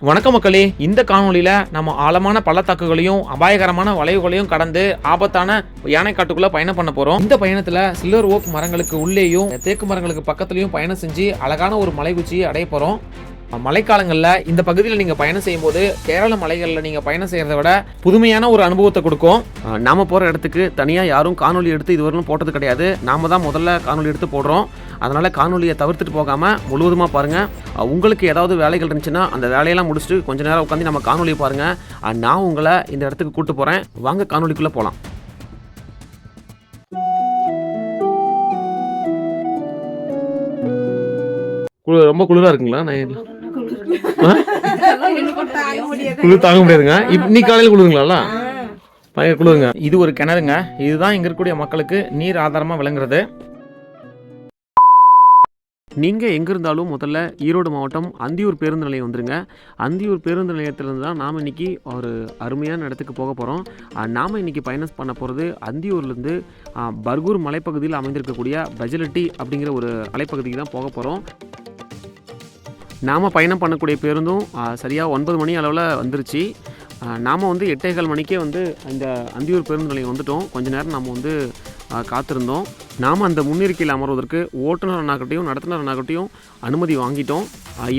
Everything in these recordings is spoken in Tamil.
வணக்க மக்களே, இந்த காணொலியில நம்ம ஆழமான பள்ளத்தாக்குகளையும் அபாயகரமான வளைவுகளையும் கடந்து ஆபத்தான யானை காட்டுக்குள்ள பயணம் பண்ண போறோம். இந்த பயணத்துல சில்வர் ஓக் மரங்களுக்கு உள்ளேயும் தேக்கு மரங்களுக்கு பக்கத்துலயும் பயணம் செஞ்சு அழகான ஒரு மலை உச்சியை அடைய போறோம். மழைக்காலங்களில் இந்த பகுதியில் நீங்கள் பயணம் செய்யும்போது கேரள மலைகளில் நீங்கள் பயணம் செய்கிறத விட புதுமையான ஒரு அனுபவத்தை கொடுக்கும். நாம் போகிற இடத்துக்கு தனியாக யாரும் காணொலி எடுத்து இதுவரையும் போட்டது கிடையாது. நாம் தான் முதல்ல காணொலி எடுத்து போடுறோம். அதனால் காணொலியை தவிர்த்துட்டு போகாமல் முழுவதுமாக பாருங்கள். உங்களுக்கு ஏதாவது வேலைகள் இருந்துச்சுன்னா அந்த வேலையெல்லாம் முடிச்சுட்டு கொஞ்சம் நேரம் உட்காந்து நம்ம காணொலியை பாருங்கள். நான் உங்களை இந்த இடத்துக்கு கூப்பிட்டு போகிறேன். வாங்க காணொலிக்குள்ளே போகலாம். ரொம்ப குளிராக இருக்குங்களா? குளிர் தாங்க முடியாதுங்க. இன்னைக்கு காலையில் குளிருங்களா? பயங்கர குளிருங்க. இது ஒரு கிணறுங்க. இதுதான் இங்க இருக்கக்கூடிய மக்களுக்கு நீர் ஆதாரமா விளங்குறது. நீங்கள் எங்கே இருந்தாலும் முதல்ல ஈரோடு மாவட்டம் அந்தியூர் பேருந்து நிலையம் வந்துருங்க. அந்தியூர் பேருந்து நிலையத்திலேருந்து தான் நாம் இன்றைக்கி ஒரு அருமையான இடத்துக்கு போக போகிறோம். நாம் இன்றைக்கி பயணம் பண்ண போகிறது அந்தியூர்லேருந்து பர்கூர் மலைப்பகுதியில் அமைந்திருக்கக்கூடிய பஜலட்டி அப்படிங்கிற ஒரு மலைப்பகுதிக்கு தான் போக போகிறோம். நாம் பயணம் பண்ணக்கூடிய பேருந்தும் சரியாக 9 மணி அளவில் வந்துருச்சு. நாம் 8:15 மணிக்கே இந்த அந்தியூர் பேருந்து நிலையம் வந்துட்டோம். கொஞ்ச நேரம் நம்ம காத்திருந்தோம். நாம் அந்த முன்னிருக்கையில் அமர்வதற்கு ஓட்டுநர் அண்ணாக்கிட்டையும் நடத்துனர் அண்ணாக்கிட்டையும் அனுமதி வாங்கிட்டோம்.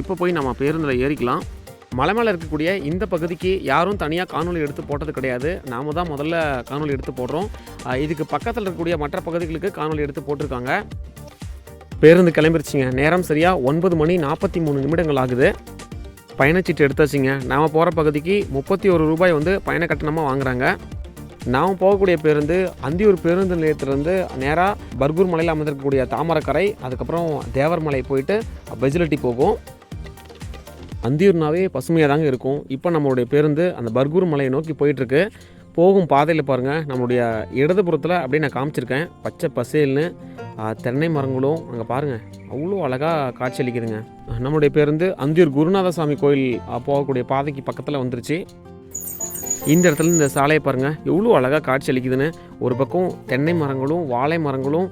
இப்போ போய் நம்ம பேருந்தில் ஏறிக்கலாம். மலை மேலே இருக்கக்கூடிய இந்த பகுதிக்கு யாரும் தனியாக காணொலி எடுத்து போட்டது கிடையாது. நாம் தான் முதல்ல காணொலி எடுத்து போடுறோம். இதுக்கு பக்கத்தில் இருக்கக்கூடிய மற்ற பகுதிகளுக்கு காணொலி எடுத்து போட்டிருக்காங்க. பேருந்து கிளம்பிருச்சிங்க. நேரம் சரியாக 9 மணி 43 நிமிடங்கள் ஆகுது. பயணச்சீட்டு எடுத்தாச்சுங்க. நாம் போகிற பகுதிக்கு 31 ரூபாய் பயண கட்டணமாக வாங்குகிறாங்க. நாம் போகக்கூடிய பேருந்து அந்தியூர் பேருந்து நிலையத்திலேருந்து நேராக பர்கூர் மலையில் அமைந்திருக்கக்கூடிய தாமரக்கரை, அதுக்கப்புறம் தேவர்மலை போயிட்டு பஜலட்டி போகும். அந்தியூர்னாவே பசுமையாக தாங்க இருக்கும். இப்போ நம்மளுடைய பேருந்து அந்த பர்கூர் மலையை நோக்கி போயிட்டுருக்கு. போகும் பாதையில் பாருங்கள், நம்மளுடைய இடதுபுறத்தில் அப்படியே நான் காமிச்சிருக்கேன். பச்சை பசேல்னு தென்னை மரங்களும் அங்கே பாருங்கள், அவ்வளோ அழகாக காட்சி அளிக்குதுங்க. நம்மளுடைய பேருந்து அந்தியூர் குருநாதசாமி கோயில் போகக்கூடிய பாதைக்கு பக்கத்தில் வந்துருச்சு. இந்த இடத்துல இந்த சாலையை பாருங்கள், எவ்வளோ அழகாக காட்சி அளிக்குதுன்னு. ஒரு பக்கம் தென்னை மரங்களும் வாழை மரங்களும்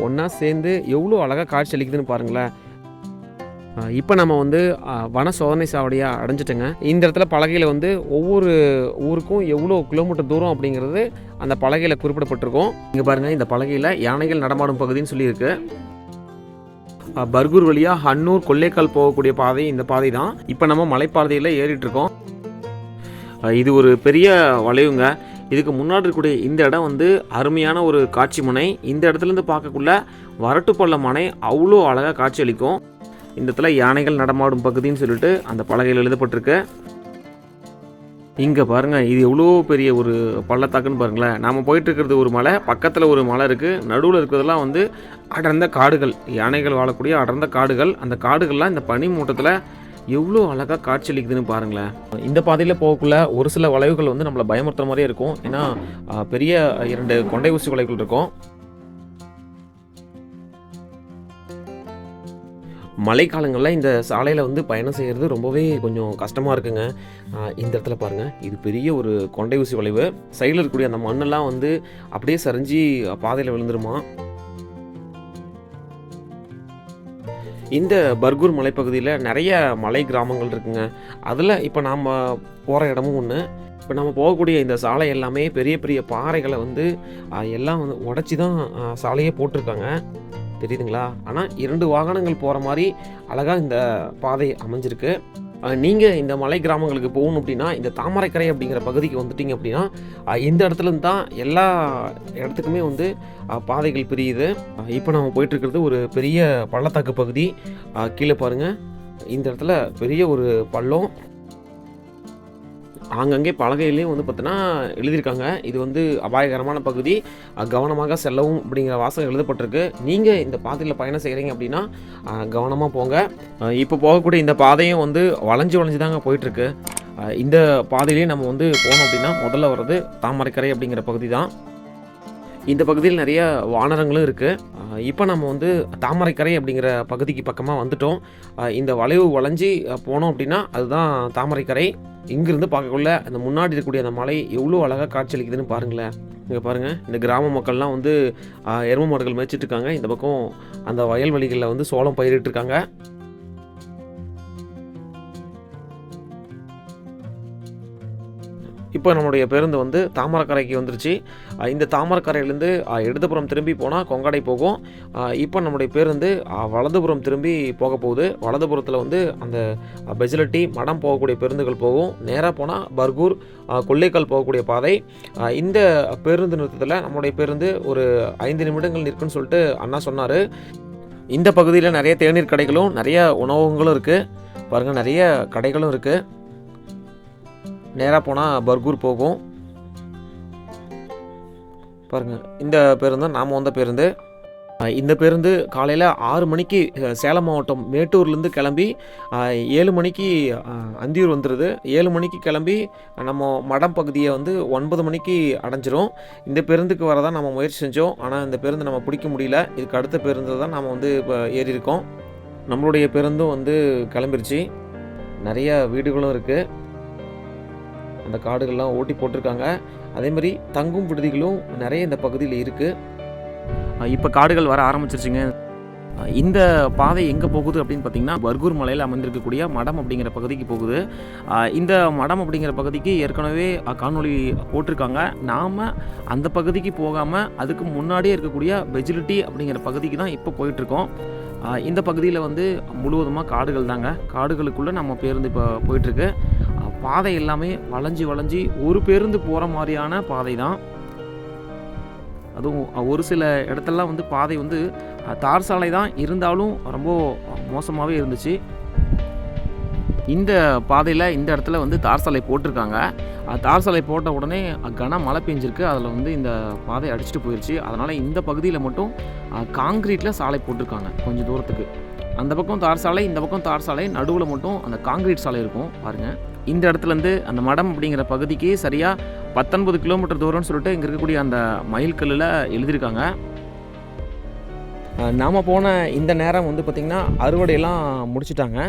ஒன்றா சேர்ந்து எவ்வளோ அழகாக காட்சி அளிக்குதுன்னு பாருங்களேன். இப்போ நம்ம வன சோதனை சாவடியாக அடைஞ்சிட்டோங்க. இந்த இடத்துல பலகையில் ஒவ்வொரு ஊருக்கும் எவ்வளோ கிலோமீட்டர் தூரம் அப்படிங்கிறது அந்த பலகையில் குறிப்பிடப்பட்டிருக்கும். இங்கே பாருங்கள், இந்த பலகையில் யானைகள் நடமாடும் பகுதின்னு சொல்லியிருக்கு. பர்கூர் வழியாக ஹன்னூர் கொல்லேக்கால் போகக்கூடிய பாதை இந்த பாதை தான். இப்போ நம்ம மலைப்பாதையில் ஏறிட்டுருக்கோம். இது ஒரு பெரிய வளைவுங்க. இதுக்கு முன்னாடி இருக்கக்கூடிய இந்த இடம் அருமையான ஒரு காட்சி முனை. இந்த இடத்துலேருந்து பார்க்கக்குள்ள வரட்டுப்பள்ள மனை அவ்வளோ அழகாக காட்சி அளிக்கும். இந்த இடத்துல யானைகள் நடமாடும் பகுதின்னு சொல்லிட்டு அந்த பலகையில் எழுதப்பட்டிருக்கு. இங்கே பாருங்கள், இது எவ்வளோ பெரிய ஒரு பள்ளத்தாக்குன்னு பாருங்களேன். நாம் போயிட்டுருக்கிறது ஒரு மலை, பக்கத்தில் ஒரு மலை இருக்குது. நடுவில் இருக்கிறதெல்லாம் அடர்ந்த காடுகள், யானைகள் வாழக்கூடிய அடர்ந்த காடுகள். அந்த காடுகள்லாம் இந்த பனி மூட்டத்தில் எவ்வளோ அழகாக காட்சி அளிக்குதுன்னு பாருங்களேன். இந்த பாதையில் போகக்குள்ள ஒரு சில வளைவுகள் நம்மளை பயமுறுத்துற மாதிரியே இருக்கும். ஏன்னா பெரிய 2 கொண்டை ஊசி வளைவுகள் இருக்கும். மழைக்காலங்களில் இந்த சாலையில் பயணம் செய்கிறது ரொம்பவே கொஞ்சம் கஷ்டமாக இருக்குங்க. இந்த இடத்துல பாருங்கள், இது பெரிய ஒரு கொண்டை ஊசி வளைவு. சைடில் இருக்கக்கூடிய அந்த மண்ணெல்லாம் அப்படியே சரிஞ்சு பாதையில் விழுந்துருமா. இந்த பர்கூர் மலைப்பகுதியில் நிறைய மலை கிராமங்கள் இருக்குங்க. அதில் இப்போ நாம் போகிற இடமும் ஒன்று. இப்போ நம்ம போகக்கூடிய இந்த சாலை எல்லாமே பெரிய பெரிய பாறைகளை எல்லாம் உடச்சி தான் சாலையே போட்டிருக்காங்க, தெரியுதுங்களா? ஆனால் 2 வாகனங்கள் போகிற மாதிரி அழகாக இந்த பாதை அமைஞ்சிருக்கு. நீங்கள் இந்த மலை கிராமங்களுக்கு போகணும் அப்படின்னா இந்த தாமரைக்கரை அப்படிங்கிற பகுதிக்கு வந்துட்டீங்க அப்படின்னா இந்த இடத்துலேருந்து தான் எல்லா இடத்துக்குமே பாதைகள் பிரியுது. இப்போ நம்ம போயிட்டுருக்கிறது ஒரு பெரிய பள்ளத்தாக்கு பகுதி. கீழே பாருங்கள், இந்த இடத்துல பெரிய ஒரு பள்ளம். ஆங்கங்கே பலகையிலையும் பார்த்தீங்கன்னா எழுதியிருக்காங்க, இது அபாயகரமான பகுதி, கவனமாக செல்லவும் அப்படிங்கிற வாசகம் எழுதப்பட்டிருக்கு. நீங்கள் இந்த பாதையில் பயணம் செய்கிறீங்க அப்படின்னா கவனமாக போங்க. இப்போ போகக்கூடிய இந்த பாதையும் வளைஞ்சு தாங்க போயிட்டுருக்கு. இந்த பாதையிலேயே நம்ம போனோம் அப்படின்னா முதல்ல வர்றது தாமரைக்கரை அப்படிங்கிற பகுதி தான். இந்த பகுதியில் நிறைய வானரங்களும் இருக்குது. இப்போ நம்ம தாமரைக்கரை அப்படிங்கிற பகுதிக்கு பக்கமாக வந்துட்டோம். இந்த வளைவு வளைஞ்சி போனோம் அப்படின்னா அதுதான் தாமரைக்கரை. இங்கிருந்து பார்க்கக்குள்ள அந்த முன்னாடி இருக்கக்கூடிய அந்த மலை எவ்வளோ அழகாக காட்சியளிக்குதுன்னு பாருங்களேன். இங்கே பாருங்கள், இந்த கிராம மக்கள்லாம் எருமை மாடுகள் மேய்ச்சிட்டு இருக்காங்க. இந்த பக்கம் அந்த வயல்வெளிகளில் சோளம் பயிரிட்டு இருக்காங்க. இப்போ நம்மளுடைய பேருந்து வந்து தாமரக்கரைக்கு வந்துருச்சு. இந்த தாமரக்கரையிலேருந்து இடதுபுறம் திரும்பி போனால் கொங்காடை போகும். இப்போ நம்முடைய பேருந்து வலதுபுறம் திரும்பி போக போகுது. வலதுபுறத்தில் வந்து அந்த பெஜலட்டி மடம் போகக்கூடிய பேருந்துகள் போகும். நேராக போனால் பர்கூர் கொள்ளைக்கால் போகக்கூடிய பாதை. இந்த பேருந்து நிறுத்தத்தில் நம்முடைய பேருந்து ஒரு 5 நிமிடங்கள் நிற்குன்னு சொல்லிட்டு அண்ணா சொன்னார். இந்த பகுதியில் நிறைய தேநீர் கடைகளும் நிறைய உணவகங்களும் இருக்குது. பாருங்கள், நிறைய கடைகளும் இருக்குது. நேராக போனால் பர்கூர் போகும். பாருங்கள், இந்த பேருந்து தான் நாம் வந்த பேருந்து. இந்த பேருந்து காலையில் 6 மணிக்கு சேலம் மாவட்டம் மேட்டூர்லேருந்து கிளம்பி 7 மணிக்கு அந்தியூர் வந்துடுது. 7 மணிக்கு கிளம்பி நம்ம மடம் பகுதியை வந்து 9 மணிக்கு அடைஞ்சிரும். இந்த பேருந்துக்கு வரதான் நம்ம முயற்சி செஞ்சோம். ஆனால் இந்த பேருந்து நம்ம பிடிக்க முடியல. இதுக்கு அடுத்த பேருந்து தான் நம்ம வந்து இப்போ ஏறி இருக்கோம். நம்மளுடைய பேருந்தும் வந்து கிளம்பிருச்சு. நிறைய வீடுகளும் இருக்குது. அந்த காடுகள்லாம் ஓட்டி போட்டிருக்காங்க. அதேமாதிரி தங்கும் விடுதிகளும் நிறைய இந்த பகுதியில் இருக்குது. இப்போ காடுகள் வர ஆரம்பிச்சிருச்சுங்க. இந்த பாதை எங்கே போகுது அப்படின்னு பார்த்தீங்கன்னா, பர்கூர் மலையில் அமைந்திருக்கக்கூடிய மடம் அப்படிங்கிற பகுதிக்கு போகுது. இந்த மடம் அப்படிங்கிற பகுதிக்கு ஏற்கனவே காணொளி போட்டிருக்காங்க. நாம் அந்த பகுதிக்கு போகாமல் அதுக்கு முன்னாடியே இருக்கக்கூடிய பெஜிலிட்டி அப்படிங்கிற பகுதிக்கு தான் இப்போ போயிட்டுருக்கோம். இந்த பகுதியில் வந்து முழுவதுமாக காடுகள் தாங்க. காடுகளுக்குள்ளே நம்ம பேருந்து இப்போ போயிட்டுருக்கு. பாதை எல்லாமே வளைஞ்சி வளைஞ்சி ஒரு பேருந்து போகிற மாதிரியான பாதை தான். அதுவும் ஒரு சில இடத்துலலாம் வந்து பாதை வந்து தார் சாலை தான், இருந்தாலும் ரொம்ப மோசமாகவே இருந்துச்சு. இந்த பாதையில் இந்த இடத்துல வந்து தார் சாலை போட்டிருக்காங்க. தார் சாலை போட்ட உடனே கன மழை பெஞ்சிருக்கு. அதில் வந்து இந்த பாதை அடிச்சுட்டு போயிடுச்சு. அதனால் இந்த பகுதியில் மட்டும் காங்கிரீட்டில் சாலை போட்டிருக்காங்க கொஞ்சம் தூரத்துக்கு. அந்த பக்கம் தார் சாலை, இந்த பக்கம் தார் சாலை, நடுவில் மட்டும் அந்த காங்கிரீட் சாலை இருக்கும். பாருங்கள், இந்த இடத்துலேருந்து அந்த மடம் அப்படிங்கிற பகுதிக்கு சரியாக 19 கிலோமீட்டர் தூரம்னு சொல்லிட்டு இங்கே இருக்கக்கூடிய அந்த மயில் கல்லில் எழுதியிருக்காங்க. நாம் போன இந்த நேரம் வந்து பார்த்திங்கன்னா அறுவடையெல்லாம் முடிச்சிட்டாங்க.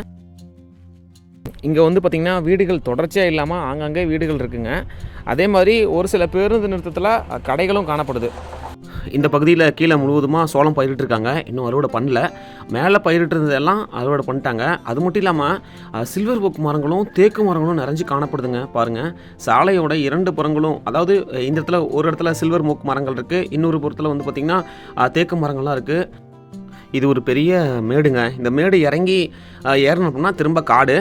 இங்கே வந்து பார்த்திங்கன்னா வீடுகள் தொடர்ச்சியாக இல்லாமல் ஆங்காங்கே வீடுகள் இருக்குங்க. அதே மாதிரி ஒரு சில பேருந்து நிறுத்தத்தில் கடைகளும் காணப்படுது. இந்த பகுதியில் கீழே முழுவதுமாக சோளம் பயிரிட்டுருக்காங்க. இன்னும் அறுவடை பண்ணல. மேலே பயிரிட்டுருந்ததெல்லாம் அறுவடை பண்ணிட்டாங்க. அது மட்டும் இல்லாமல் சில்வர் ஓக் மரங்களும் தேக்கு மரங்களும் நிறைஞ்சு காணப்படுதுங்க. பாருங்கள், சாலையோட 2 புறங்களும், அதாவது இந்த இடத்துல ஒரு இடத்துல சில்வர் ஓக் மரங்கள் இருக்குது, இன்னொரு புறத்தில் வந்து பார்த்திங்கன்னா தேக்கு மரங்கள்லாம் இருக்குது. இது ஒரு பெரிய மேடுங்க. இந்த மேடு இறங்கி ஏறணும் அப்படின்னா திரும்ப காடு.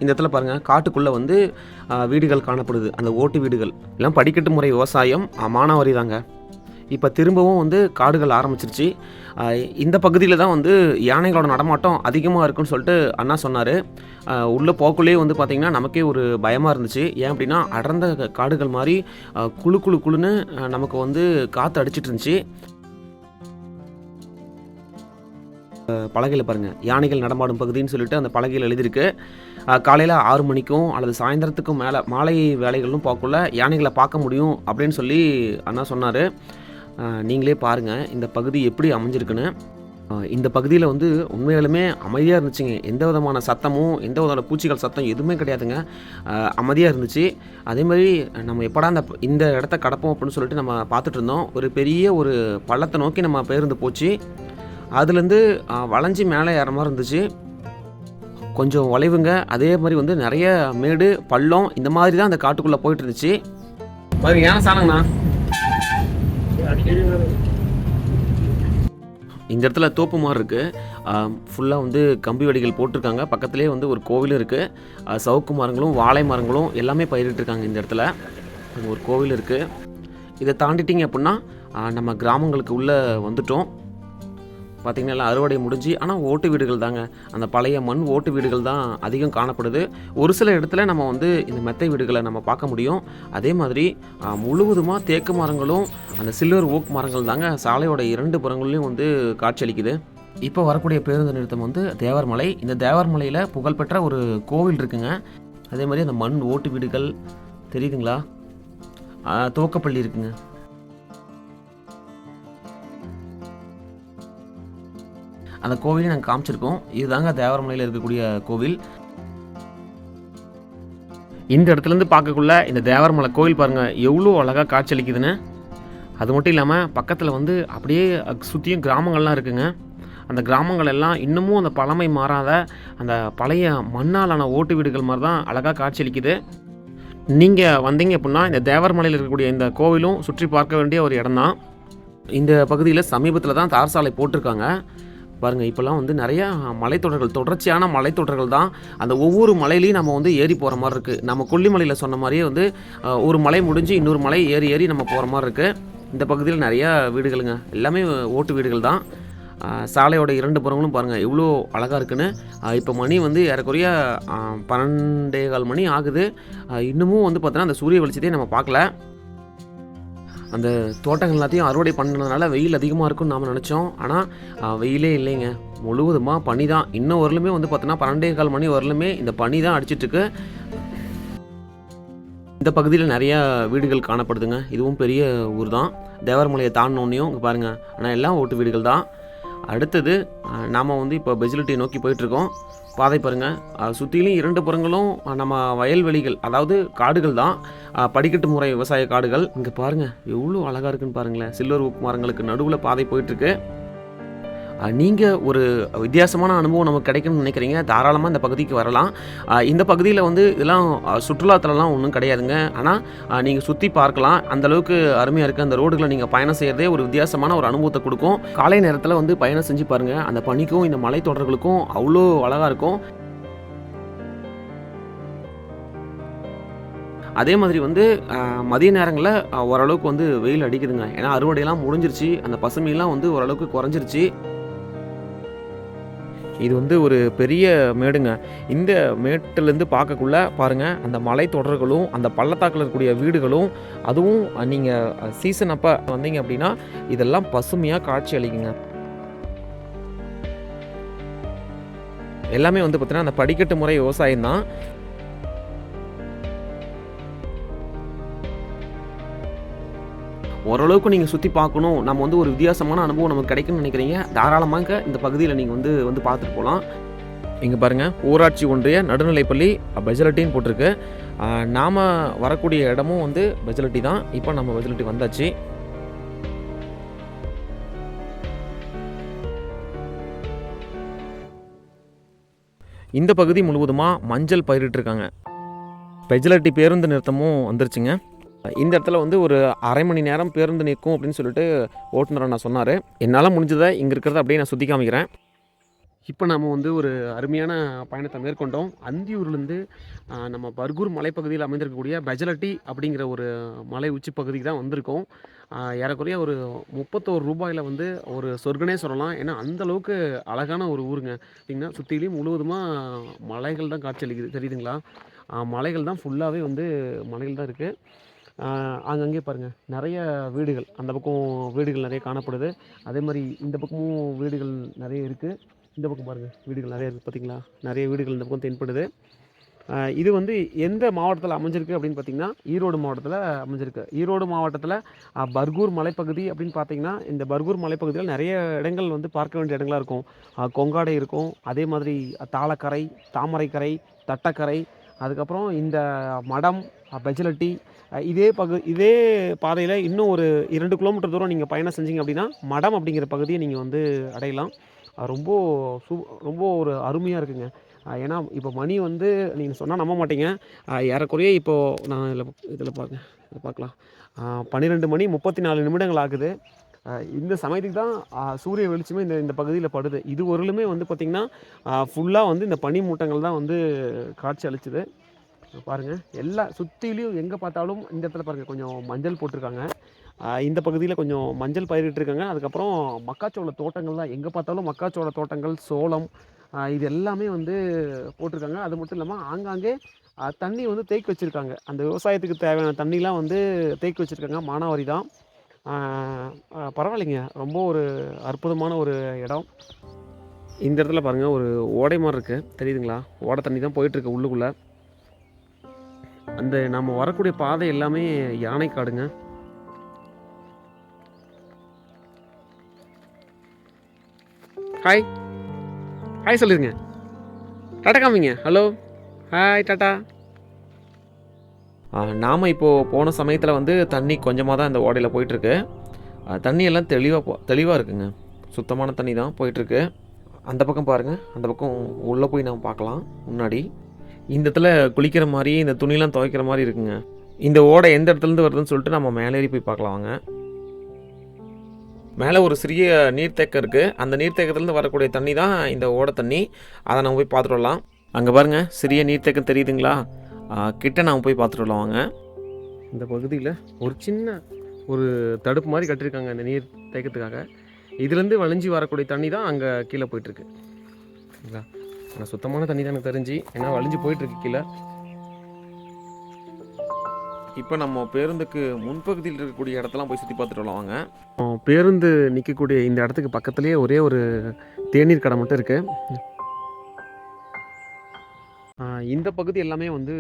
இந்த இடத்துல பாருங்கள், காட்டுக்குள்ளே வந்து வீடுகள் காணப்படுது. அந்த ஓட்டு வீடுகள் எல்லாம் படிக்கட்டு முறை விவசாயம், மானாவாரி தாங்க. இப்போ திரும்பவும் வந்து காடுகள் ஆரம்பிச்சிருச்சு. இந்த பகுதியில் தான் வந்து யானைகளோட நடமாட்டம் அதிகமாக இருக்குன்னு சொல்லிட்டு அண்ணா சொன்னார். உள்ளே போக்குள்ளேயே வந்து பார்த்திங்கன்னா நமக்கே ஒரு பயமாக இருந்துச்சு. ஏன் அப்படின்னா அடர்ந்த காடுகள் மாதிரி குழு குழு குழுன்னு நமக்கு வந்து காற்று அடிச்சிட்டு இருந்துச்சு. பலகையில் பாருங்கள், யானைகள் நடமாடும் பகுதின்னு சொல்லிட்டு அந்த பலகையில் எழுதியிருக்கு. காலையில் 6 மணிக்கும் அல்லது சாயந்தரத்துக்கும் மேலே மாலை வேலைகளும் போக்குள்ள யானைகளை பார்க்க முடியும் அப்படின்னு சொல்லி அண்ணா சொன்னார். நீங்களே பாருங்கள் இந்த பகுதி எப்படி அமைஞ்சிருக்குன்னு. இந்த பகுதியில் வந்து உண்மையாலுமே அமைதியாக இருந்துச்சுங்க. எந்த விதமான சத்தமும் எந்த விதமான பூச்சிகள் சத்தம் எதுவுமே கிடையாதுங்க. அமைதியாக இருந்துச்சு. அதேமாதிரி நம்ம எப்படா இந்த இடத்த கடப்போம் அப்படின்னு சொல்லிட்டு நம்ம பார்த்துட்டு இருந்தோம். ஒரு பெரிய ஒரு பள்ளத்தை நோக்கி நம்ம பேருந்து போச்சு. அதுலேருந்து வளைஞ்சி மேலே ஏற மாதிரி இருந்துச்சு. கொஞ்சம் வளைவுங்க. அதே மாதிரி வந்து நிறைய மேடு பள்ளம் இந்த மாதிரி தான் அந்த காட்டுக்குள்ளே போயிட்டு இருந்துச்சு. பாருங்க, ஏன் சாணங்கண்ணா இந்த இடத்துல தோப்பு மாதிரி இருக்குது. ஃபுல்லாக வந்து கம்பி வடிகள் போட்டிருக்காங்க. பக்கத்துலேயே வந்து ஒரு கோவிலும் இருக்குது. சவுக்கு மரங்களும் வாழை மரங்களும் எல்லாமே பயிரிட்டுருக்காங்க. இந்த இடத்துல ஒரு கோவில் இருக்குது. இதை தாண்டிட்டிங்க அப்படின்னா நம்ம கிராமங்களுக்கு உள்ளே வந்துட்டோம். பார்த்திங்கன்னா எல்லாம் அறுவடை முடிஞ்சு, ஆனால் ஓட்டு வீடுகள் தாங்க. அந்த பழைய மண் ஓட்டு வீடுகள் தான் அதிகம் காணப்படுது. ஒரு சில இடத்துல நம்ம வந்து இந்த மெத்தை வீடுகளை நம்ம பார்க்க முடியும். அதே மாதிரி முழுவதுமாக தேக்கு மரங்களும் அந்த சில்வர் ஓக் மரங்கள் தாங்க சாலையோட 2 புறங்கள்லையும் வந்து காட்சியளிக்குது. இப்போ வரக்கூடிய பேருந்து நிறுத்தம் வந்து தேவர்மலை. இந்த தேவர்மலையில் புகழ்பெற்ற ஒரு கோவில் இருக்குங்க. அதே மாதிரி அந்த மண் ஓட்டு வீடுகள் தெரியுதுங்களா, துவக்கப்பள்ளி இருக்குங்க. அந்த கோவிலையும் நாங்கள் காமிச்சிருக்கோம். இதுதாங்க தேவரமலையில் இருக்கக்கூடிய கோவில். இந்த இடத்துலேருந்து பார்க்கக்குள்ள இந்த தேவரமலை கோவில் பாருங்கள் எவ்வளோ அழகாக காட்சியளிக்குதுன்னு. அது மட்டும் இல்லாமல் பக்கத்தில் வந்து அப்படியே சுற்றியும் கிராமங்கள்லாம் இருக்குங்க. அந்த கிராமங்கள் எல்லாம் இன்னமும் அந்த பழமை மாறாத அந்த பழைய மண்ணாலான ஓட்டு வீடுகள் மாதிரி தான் அழகாக காட்சியளிக்குது. நீங்கள் வந்தீங்க அப்படின்னா இந்த தேவர்மலையில் இருக்கக்கூடிய இந்த கோவிலும் சுற்றி பார்க்க வேண்டிய ஒரு இடம் தான். இந்த பகுதியில் சமீபத்தில் தான் தார் சாலை போட்டிருக்காங்க. பாருங்கள், இப்போல்லாம் வந்து நிறையா மலைத்தொடர்கள், தொடர்ச்சியான மலைத்தொடர்கள் தான். அந்த ஒவ்வொரு மலையிலையும் நம்ம வந்து ஏறி போகிற மாதிரி இருக்குது. நம்ம கொல்லிமலையில் சொன்ன மாதிரியே வந்து ஒரு மலை முடிஞ்சு இன்னொரு மலை ஏறி ஏறி நம்ம போகிற மாதிரி இருக்குது. இந்த பகுதியில் நிறையா வீடுகளுங்க, எல்லாமே ஓட்டு வீடுகள் தான். சாலையோட 2 புறங்களும் பாருங்கள் எவ்வளோ அழகாக இருக்குன்னு. இப்போ மணி வந்து ஏறக்குறைய 12:15 மணி ஆகுது. இன்னமும் வந்து பார்த்தோன்னா அந்த சூரிய வெளிச்சத்தையும் நம்ம பார்க்கல. அந்த தோட்டங்கள் எல்லாத்தையும் அறுவடை பண்ணதுனால வெயில் அதிகமாக இருக்கும்னு நாம் நினச்சோம். ஆனால் வெயிலே இல்லைங்க, முழுவதுமாக பனி தான். இன்னும் வரலுமே வந்து பார்த்தோன்னா 12:15 மணி வரலுமே இந்த பனி தான் அடிச்சிட்ருக்கு. இந்த பகுதியில் நிறையா வீடுகள் காணப்படுதுங்க. இதுவும் பெரிய ஊர் தான். தேவர்மலையை தாண்டினோன்னையும் இங்கே பாருங்கள், ஆனால் எல்லாம் ஓட்டு வீடுகள் தான். அடுத்தது நாம் வந்து இப்போ பெஜிலிட்டியை நோக்கி போயிட்டுருக்கோம். பாதை பாருங்கள், சுற்றிலும் 2 புறங்களும் நம்ம வயல்வெளிகள், அதாவது காடுகள் தான். படிக்கட்டு முறை விவசாய காடுகள். இங்கே பாருங்கள் எவ்வளோ அழகாக இருக்குன்னு பாருங்களேன். சில்வர் ஓக் மரங்களுக்கு நடுவில் பாதை போயிட்டுருக்கு. நீங்கள் ஒரு வித்தியாசமான அனுபவம் நமக்கு கிடைக்கும்னு நினைக்கிறீங்க, தாராளமாக இந்த பகுதிக்கு வரலாம். இந்த பகுதியில் வந்து இதெல்லாம் சுற்றுலாத்தலம்லாம் ஒன்றும் கிடையாதுங்க. ஆனால் நீங்கள் சுற்றி பார்க்கலாம். அந்தளவுக்கு அருமையாக இருக்குது. அந்த ரோடுகளை நீங்கள் பயணம் செய்கிறதே ஒரு வித்தியாசமான ஒரு அனுபவத்தை கொடுக்கும். காலை நேரத்தில் வந்து பயணம் செஞ்சு பாருங்கள். அந்த பனிக்கும் இந்த மலைத்தொடர்களுக்கும் அவ்வளோ அழகாக இருக்கும். அதே மாதிரி வந்து மதிய நேரங்களில் ஓரளவுக்கு வந்து வெயில் அடிக்குதுங்க. ஏன்னா அறுவடையெல்லாம் முடிஞ்சிருச்சு. அந்த பசுமையெல்லாம் வந்து ஓரளவுக்கு குறைஞ்சிருச்சு. இது வந்து ஒரு பெரிய மேடுங்க. இந்த மேட்டிலேருந்து பார்க்கக்குள்ள பாருங்கள், அந்த மலை தொடர்களும் அந்த பள்ளத்தாக்கில் இருக்கக்கூடிய வீடுகளும், அதுவும் நீங்கள் சீசன் அப்போ வந்தீங்க அப்படின்னா இதெல்லாம் பசுமையாக காட்சி அளிக்குங்க. எல்லாமே வந்து பார்த்தீங்கன்னா அந்த படிக்கட்டு முறை விவசாயம் தான். ஓரளவுக்கு நீங்கள் சுற்றி பார்க்கணும், நம்ம வந்து ஒரு வித்தியாசமான அனுபவம் நமக்கு கிடைக்கும்னு நினைக்கிறீங்க, தாராளமாக இந்த பகுதியில் நீங்கள் வந்து பார்த்துட்டு போகலாம். இங்கே பாருங்கள், ஊராட்சி ஒன்றிய நடுநிலைப்பள்ளி பெஜலட்டின்னு போட்டிருக்கு. நாம் வரக்கூடிய இடமும் வந்து பெஜலட்டி தான். இப்போ நம்ம பெஜலட்டி வந்தாச்சு. இந்த பகுதி முழுவதுமாக மஞ்சள் பயிரிட்டுருக்காங்க. பெஜலட்டி பேருந்து நிறுத்தமும் வந்துருச்சுங்க. இந்த இடத்துல வந்து ஒரு அரை மணி நேரம் பேருந்து நிற்கும் அப்படின்னு சொல்லிட்டு ஓட்டுநர் நான் சொன்னார். என்னால் முடிஞ்சதை இங்கே இருக்கிறத அப்படியே நான் சுற்றி காமிக்கிறேன். இப்போ நம்ம வந்து ஒரு அருமையான பயணத்தை மேற்கொண்டோம். அந்தியூர்லேருந்து நம்ம பர்கூர் மலைப்பகுதியில் அமைந்திருக்கக்கூடிய பெஜலட்டி அப்படிங்கிற ஒரு மலை உச்சி பகுதிக்கு தான் வந்திருக்கோம். ஏறக்குறைய ஒரு 31 ரூபாயில் வந்து ஒரு சொர்க்கனே சொல்லலாம். ஏன்னா அந்தளவுக்கு அழகான ஒரு ஊருங்க. பார்த்திங்கன்னா சுற்றிலையும் முழுவதுமாக மலைகள் தான் காட்சி அளிக்குது, தெரியுதுங்களா? மலைகள் தான் ஃபுல்லாகவே வந்து மலைகள் தான் இருக்குது. அங்கங்கே பாருங்கள் நிறைய வீடுகள், அந்த பக்கம் வீடுகள் நிறைய காணப்படுது. அதே மாதிரி இந்த பக்கமும் வீடுகள் நிறைய இருக்குது. இந்த பக்கம் பாருங்கள் வீடுகள் நிறைய இருக்குது, பார்த்திங்களா? நிறைய வீடுகள் இந்த பக்கம் தென்படுது. இது வந்து எந்த மாவட்டத்தில் அமைஞ்சிருக்கு அப்படின்னு பார்த்திங்கன்னா ஈரோடு மாவட்டத்தில் அமைஞ்சிருக்கு. ஈரோடு மாவட்டத்தில் பர்கூர் மலைப்பகுதி அப்படின்னு பார்த்திங்கன்னா இந்த பர்கூர் மலைப்பகுதியில் நிறைய இடங்கள் வந்து பார்க்க வேண்டிய இடங்களாக இருக்கும். கொங்காடை இருக்கும், அதே மாதிரி தாளக்கரை, தாமரைக்கரை, தட்டக்கரை, அதுக்கப்புறம் இந்த மடம், பெஜலட்டி, இதே பாதையில் இன்னும் ஒரு 2 கிலோமீட்டர் தூரம் நீங்கள் பயணம் செஞ்சீங்க அப்படின்னா மடம் அப்படிங்கிற பகுதியை நீங்கள் வந்து அடையலாம். ரொம்ப ரொம்ப ஒரு அருமையாக இருக்குங்க. ஏன்னா இப்போ மணி வந்து நீங்கள் சொன்னால் நம்ப மாட்டீங்க, ஏறக்குறைய இப்போது நான் இதில் பார்க்கலாம் 12 மணி 34 நிமிடங்கள் ஆகுது. இந்த சமயத்துக்கு தான் சூரிய வெளிச்சமே இந்த பகுதியில் படுது. இது ஒருளுமே வந்து பார்த்திங்கன்னா ஃபுல்லாக வந்து இந்த பனி மூட்டங்கள் தான் வந்து காட்சி அளிச்சுது. பாருங்கள், எல்லா சுற்றிலையும் எங்கே பார்த்தாலும் இந்த இடத்துல பாருங்கள் கொஞ்சம் மஞ்சள் போட்டிருக்காங்க. இந்த பகுதியில் கொஞ்சம் மஞ்சள் பயிரிட்டுருக்காங்க. அதுக்கப்புறம் மக்காச்சோள தோட்டங்கள் தான், எங்கே பார்த்தாலும் மக்காச்சோள தோட்டங்கள், சோளம், இது எல்லாமே வந்து போட்டிருக்காங்க. அது மட்டும் இல்லாமல் ஆங்காங்கே தண்ணி வந்து தேக்கி வச்சுருக்காங்க. அந்த விவசாயத்துக்கு தேவையான தண்ணிலாம் வந்து தேக்கி வச்சுருக்காங்க. மானாவாரி தான். பரவாயில்லைங்க, ரொம்ப ஒரு அற்புதமான ஒரு இடம். இந்த இடத்துல பாருங்கள் ஒரு ஓடை மாதிரி இருக்குது, தெரியுதுங்களா? ஓடை தண்ணி தான் போயிட்டுருக்கு உள்ளுக்குள்ளே. அந்த நம்ம வரக்கூடிய பாதை எல்லாமே யானை காடுங்க. ஹாய் ஹாய் சொல்லிருங்க, டாட்டா காமிங்க. Hello, hi, tata. நாம் இப்போது போன சமயத்தில் வந்து தண்ணி கொஞ்சமாக தான் இந்த ஓடையில் போயிட்டுருக்கு. தண்ணி எல்லாம் தெளிவாக இருக்குங்க. சுத்தமான தண்ணி தான் போயிட்டுருக்கு. அந்த பக்கம் பாருங்கள், அந்த பக்கம் உள்ளே போய் நாம் பார்க்கலாம். முன்னாடி இந்த இடத்துல குளிக்கிற மாதிரி இந்த துணிலாம் துவைக்கிற மாதிரி இருக்குங்க. இந்த ஓடை எந்த இடத்துலேருந்து வருதுன்னு சொல்லிட்டு நம்ம மேலேறி போய் பார்க்கலாம் வாங்க. மேலே ஒரு சிறிய நீர்த்தேக்கம் இருக்குது. அந்த நீர்த்தேக்கத்துலேருந்து வரக்கூடிய தண்ணி தான் இந்த ஓடை தண்ணி. அதை நம்ம போய் பார்த்துட்டு வரலாம். அங்கே பாருங்கள், சிறிய நீர்த்தேக்கம் தெரியுதுங்களா? கிட்ட நாம் போய் பார்த்துட்டு வரலாம் வாங்க. இந்த பகுதியில் ஒரு சின்ன ஒரு தடுப்பு மாதிரி கட்டியிருக்காங்க இந்த நீர் தேக்கத்துக்காக. இதுலேருந்து வழிஞ்சி வரக்கூடிய தண்ணி தான் அங்கே கீழே போயிட்டுருக்கு. சரிங்களா? ஆனால் சுத்தமான தண்ணி தான் எனக்கு தெரிஞ்சு, ஏன்னா வழிஞ்சு போயிட்டுருக்கு கீழே. இப்போ நம்ம பேருந்துக்கு முன்பகுதியில் இருக்கக்கூடிய இடத்தெல்லாம் போய் சுற்றி பார்த்துட்டு வரலாம் வாங்க. பேருந்து நிற்கக்கூடிய இந்த இடத்துக்கு பக்கத்துலேயே ஒரே ஒரு தேநீர் கடை மட்டும் இருக்குது. இந்த பகுதி எல்லாமே வந்து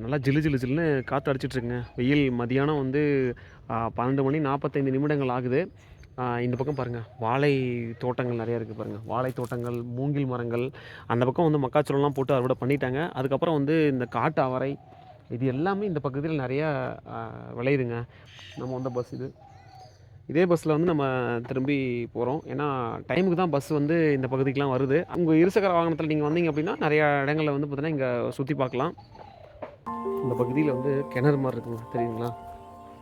நல்லா ஜில்லுன்னு காற்று அடிச்சிட்ருக்குங்க. வெயில் மதியானம் வந்து 12 மணி 45 நிமிடங்கள் ஆகுது. இந்த பக்கம் பாருங்கள், வாழை தோட்டங்கள் நிறையா இருக்குது பாருங்கள். வாழை தோட்டங்கள், மூங்கில் மரங்கள், அந்த பக்கம் வந்து மக்காச்சோளம்லாம் போட்டு அறுவடை பண்ணிட்டாங்க. அதுக்கப்புறம் வந்து இந்த காட்டு அவரை, இது எல்லாமே இந்த பகுதியில் நிறையா விளையுதுங்க. நம்ம வந்த பஸ் இதே பஸ்ஸில் வந்து நம்ம திரும்பி போகிறோம். ஏன்னா டைமுக்கு தான் பஸ் வந்து இந்த பகுதிக்கெலாம் வருது. உங்கள் இருசக்கர வாகனத்தில் நீங்கள் வந்தீங்க அப்படின்னா நிறையா இடங்களில் வந்து பார்த்தீங்கன்னா இங்கே சுற்றி பார்க்கலாம். இந்த பகுதியில் வந்து கிணறு மாதிரி இருக்குங்க, தெரியுங்களா?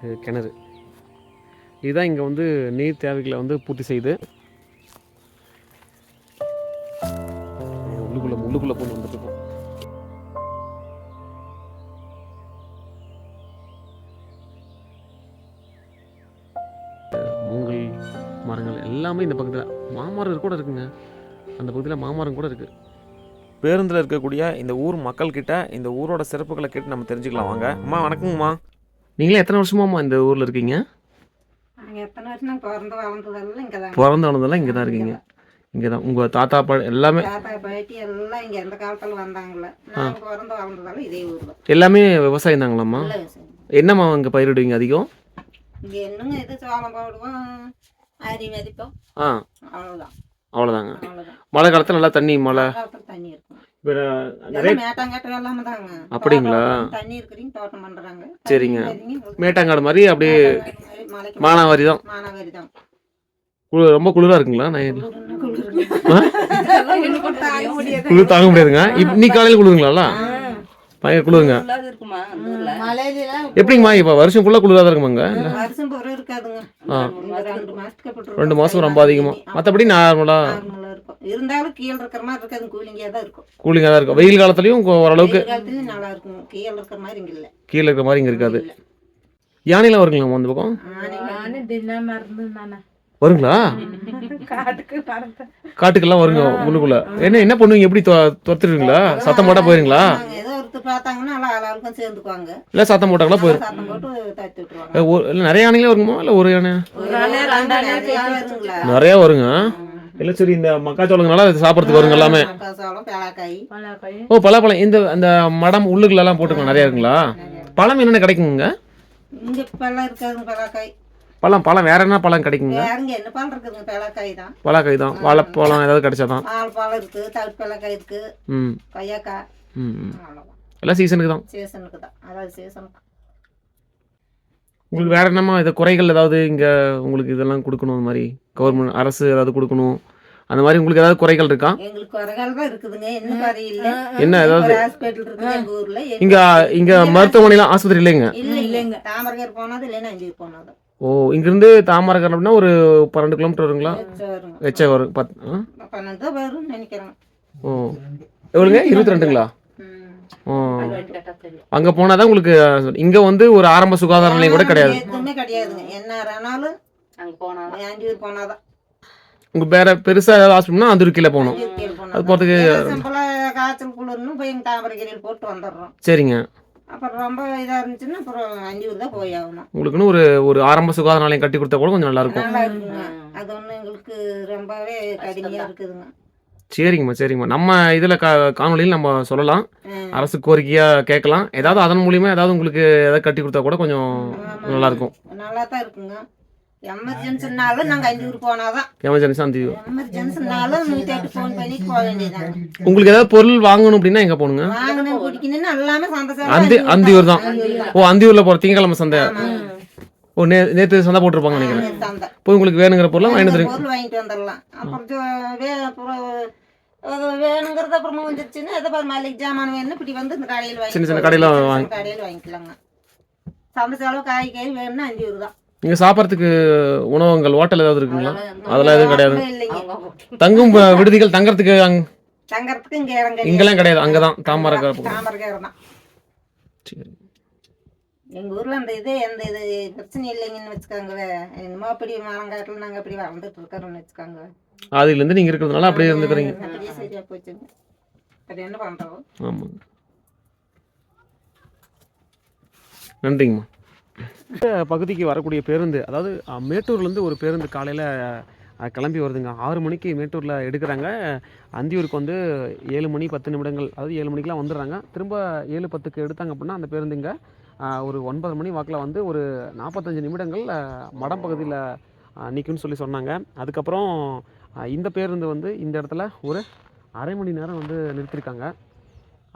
இது கிணறு. இதுதான் இங்கே வந்து நீர் தேவைகளை வந்து பூர்த்தி செய்யுது. உள்ளுக்குள்ளே போய் வந்துட்டுருக்கோம். மூங்கில் மரங்கள் எல்லாமே இந்த பக்கத்தில், மாமரம் கூட இருக்குங்க. அந்த பகுதியில் மாமரம் கூட இருக்குது. பேருந்தில் இருக்கக்கூடிய இந்த ஊர் மக்கள்கிட்ட இந்த ஊரோட சிறப்புகளை கேட்டு நம்ம தெரிஞ்சுக்கலாம் வாங்க. அம்மா வணக்கங்கம்மா. நீங்களே எத்தனை வருஷமாம்மா இந்த ஊரில் இருக்கீங்க? பிறந்து வளர்ந்ததெல்லாம் இங்கே தான் இருக்கீங்க? இங்கே தான் உங்கள் தாத்தா எல்லாமே பாட்டி எல்லாம் இங்கே எந்த காலத்தில் வந்தாங்கள. பிறந்து வளர்ந்ததெல்லாம் இதே ஊர். எல்லாமே விவசாயம் தாங்களாம்மா? என்னம்மா இங்கே பயிரிடுவீங்க அதிகம்? இங்கே என்னங்க இது சோளம் போடுவோம், அரி மதிப்போம், அவ்வளோதான். அவ்வளோதாங்க. மழை காலத்தில் நல்லா தண்ணி தண்ணி இருக்கும். மேட்டாங்காட்டு எல்லாமே தாங்க. அப்படிங்களா? தண்ணி இருக்கிறீங்க, தோட்டம் பண்றாங்க. சரிங்க. மேட்டாங்காடு மாதிரி அப்படியே மானாவாரி தான். ரொம்ப குளிரா இருக்குங்களா? குளிர் தாங்க முடியாதுங்க. இன்னைக்கு காலையில் குளிருங்களா? பயங்கர குளிருங்க. எப்படிங்கம்மா இப்போ வருஷம் ஃபுல்லாக குளிராக இருக்குமாங்க? 2 மாதம் ரொம்ப அதிகமாக, மற்றபடி நார்மலாக இருந்தாலும் கீழே இருக்கிற மாதிரி இருக்காது, கூலிங்காக தான் இருக்கும். கூலிங்காக தான் இருக்கும். வெயில் காலத்துலையும் ஓரளவுக்கு நல்லா இருக்கும். கீழே இருக்கிற மாதிரி இங்கே இல்லை. கீழே இருக்கிற மாதிரி இங்கே இருக்காது. யானைலாம் வருங்களாம்மா அந்த பக்கம்? வருங்களா? காட்டுக்கெல்லாம் வருங்க உள்ளுக்குள்ள. என்ன பண்ணுவீங்க? எப்படி துரத்துருவீங்களா? சத்தம் போட்டா போயிருங்களா? இல்ல சத்தம் போட்டாங்களா போயிரும்? இல்ல நிறைய யானைகளே வருங்கம்மா? இல்ல ஒரு யானை? நிறைய வருங்க. இல்ல சரி, இந்த மக்காச்சோளங்கனால சாப்பிடறதுக்கு வருங்க எல்லாமே. ஓ பலாப்பழம். இந்த அந்த மடம் உள்ளுக்குள்ள எல்லாம் போட்டுக்கலாம். நிறைய இருக்குங்களா? பழம் என்னென்ன கிடைக்குங்க? பழம் வேற என்ன பழம் கிடைக்குங்க? பலாக்காய் தான். வாழைப்பழம் ஏதாவது கிடைச்சாதான். எல்லாம் சீசனுக்கு தான். உங்களுக்கு வேற என்னமா இது குறைகள் ஏதாவது இங்க உங்களுக்கு இதெல்லாம் கொடுக்கணும், அந்த மாதிரி கவர்மெண்ட் அரசு ஏதாவது கொடுக்கணும், அந்த மாதிரி உங்களுக்கு ஏதாவது குறைகள் இருக்கா? என்ன ஏதாவது இங்க மருத்துவமனைலாம் ஆஸ்பத்திரி இல்லைங்க? ஓ, இங்கிருந்து தாமரகர் அப்படின்னா ஒரு 12 கிலோமீட்டர் வருங்களா? எச்சா வரும். 12 நினைக்கிறேன். ஓ எவ்வளோங்க? 22ங்களா? ஓ, அங்கே போனால் தான் உங்களுக்கு. இங்கே வந்து ஒரு ஆரம்ப சுகாதார நிலையம் கூட கிடையாது. உங்க வேற பெருசா ஏதாவது ஹாஸ்பிட்டல்னா அந்த கீழே போகணும். அது போகிறதுக்கு காய்ச்சல் குளிர்னு போய் தாமரைக்கரையில் போட்டு வந்துடுறோம். சரிங்க. அப்புறம் ரொம்ப இதாக இருந்துச்சுன்னா அப்புறம் அஞ்சூர் தான் போய் ஆகணும். உங்களுக்குன்னு ஒரு ஆரம்ப சுகாதார நிலையம் கட்டி கொடுத்தா கூட கொஞ்சம் நல்லா இருக்கும். அது ஒன்று எங்களுக்கு ரொம்பவே கடுமையாக இருக்குதுங்க. சரிங்கம்மா. நம்ம இதில் காணொலியில் நம்ம சொல்லலாம், அரசு கோரிக்கையாக கேட்கலாம். ஏதாவது அதன் மூலியமாக ஏதாவது உங்களுக்கு எதாவது கட்டி கொடுத்தா கூட கொஞ்சம் நல்லாயிருக்கும். நல்லா தான் இருக்குங்க. எமர்ஜென்சினாலும் நாங்கள் அஞ்சூர் போனாதான். எமர்ஜென்சினாலும் 108 ஃபோன் பண்ணி போக வேண்டியதாங்க. உங்களுக்கு ஏதாவது பொருள் வாங்கணும் அப்படின்னா எங்கே போகணுங்க? வாங்கணும் குடிக்கணும்னு எல்லாமே சந்தை. அந்தியூர் தான். ஓ, அந்தியூரில் போகிற திங்கக்கிழமை சந்தை. ஓ, நேற்று சந்தை போட்டிருப்பாங்க நினைக்கிறேன். போய் உங்களுக்கு வேணுங்கிற பொருள் வாங்கிட்டு வந்துடலாம். அப்புறம் அது வேணுங்கிறது அப்புறமா வந்துருச்சுன்னா எதை பாரு மல்லிகை ஜாமான் வேணும்னு இப்படி வந்து இந்த கடையில் வாங்கி சின்ன கடையில் கடையில் வாங்கிக்கலாங்க. சமைச்ச அளவு காய்கறி வேணும்னா 5 ரூபா தான். நீங்கள் சாப்பிட்றதுக்கு உணவகங்கள் ஹோட்டல் ஏதாவது இருக்குங்களா? அதெல்லாம் எதுவும் கிடையாது. இல்லைங்க. தங்கும் விடுதிகள் தங்கறதுக்கு தங்கறதுக்கு இங்கெல்லாம் கிடையாது. அங்கே தான் தாமரை தான். சரி. எங்கள் ஊரில் அந்த எந்த இது பிரச்சனை இல்லைங்கன்னு வச்சுக்காங்க. என்னமோ அப்படி மரங்காட்டில் நாங்கள் அப்படி வளர்ந்துட்டு இருக்கிறோம்னு வச்சுக்காங்க. அதுலேருந்து நீங்கள் இருக்கிறதுனால அப்படியே இருந்துக்கிறீங்க. அப்படியே சரியாக போச்சுங்க. அது என்ன பண்ணுறோம்? ஆமாங்க. நன்றிங்கம்மா. இந்த பகுதிக்கு வரக்கூடிய பேருந்து, அதாவது மேட்டூர்லேருந்து ஒரு பேருந்து காலையில் கிளம்பி வருதுங்க. 6 மணிக்கு மேட்டூரில் எடுக்கிறாங்க. அந்தியூருக்கு வந்து 7 மணி 10 நிமிடங்கள், அதாவது 7 மணிக்கெலாம் வந்துடுறாங்க. திரும்ப 7:10க்கு எடுத்தாங்க அப்படின்னா அந்த பேருந்துங்க ஒரு 9 மணி வாக்கில் வந்து ஒரு 45 நிமிடங்கள் மடம் பகுதியில் நிற்கும்னு சொன்னாங்க. அதுக்கப்புறம் இந்த பேருந்து வந்து இந்த இடத்துல ஒரு அரை மணி நேரம் வந்து நிறுத்திருக்காங்க.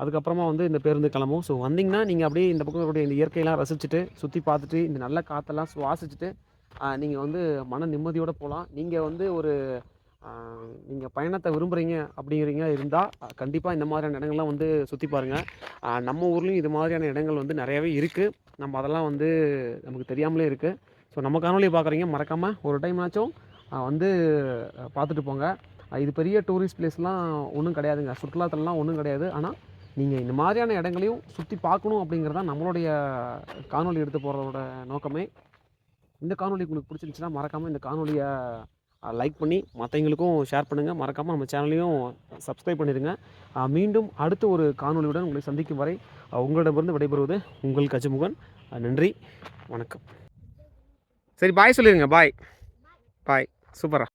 அதுக்கப்புறமா வந்து இந்த பேருந்து கிளம்பும். ஸோ வந்தீங்கன்னா நீங்கள் அப்படியே இந்த பக்கம் இருக்கக்கூடிய இந்த இயற்கையெல்லாம் ரசிச்சுட்டு சுற்றி பார்த்துட்டு இந்த நல்ல காற்றெல்லாம் சுவாசிச்சுட்டு நீங்கள் வந்து மன நிம்மதியோடு போகலாம். நீங்கள் வந்து ஒரு நீங்கள் பயணத்தை விரும்புகிறீங்க அப்படிங்கிறீங்க இருந்தால் கண்டிப்பாக இந்த மாதிரியான இடங்கள்லாம் வந்து சுற்றி பாருங்கள். நம்ம ஊர்லேயும் இது மாதிரியான இடங்கள் வந்து நிறையாவே இருக்குது. நம்ம அதெல்லாம் வந்து நமக்கு தெரியாமலே இருக்குது. ஸோ நம்ம காணொலியை பார்க்குறீங்க, மறக்காமல் ஒரு டைம்னாச்சும் வந்து பார்த்துட்டு போங்க. இது பெரிய டூரிஸ்ட் பிளேஸ்லாம் ஒன்றும் கிடையாதுங்க, சுற்றுலாத்தலம்லாம் ஒன்றும் கிடையாது. ஆனால் நீங்கள் இந்த மாதிரியான இடங்களையும் சுற்றி பார்க்கணும் அப்படிங்கிறது தான் நம்மளுடைய காணொலி எடுத்து போகிறதோட நோக்கமே. இந்த காணொலி உங்களுக்கு பிடிச்சிருந்துச்சுன்னா மறக்காமல் இந்த காணொலியை லைக் பண்ணி மற்றவங்களுக்கும் ஷேர் பண்ணுங்கள். மறக்காமல் நம்ம சேனலையும் சப்ஸ்கிரைப் பண்ணிடுங்க. மீண்டும் அடுத்த ஒரு காணொலியுடன் உங்களை சந்திக்கும் வரை உங்களிடமிருந்து விடைபெறுவது உங்கள் கஜமுகன். நன்றி, வணக்கம். சரி, பாய் சொல்லிடுங்க. பாய் பாய். சூப்பரா.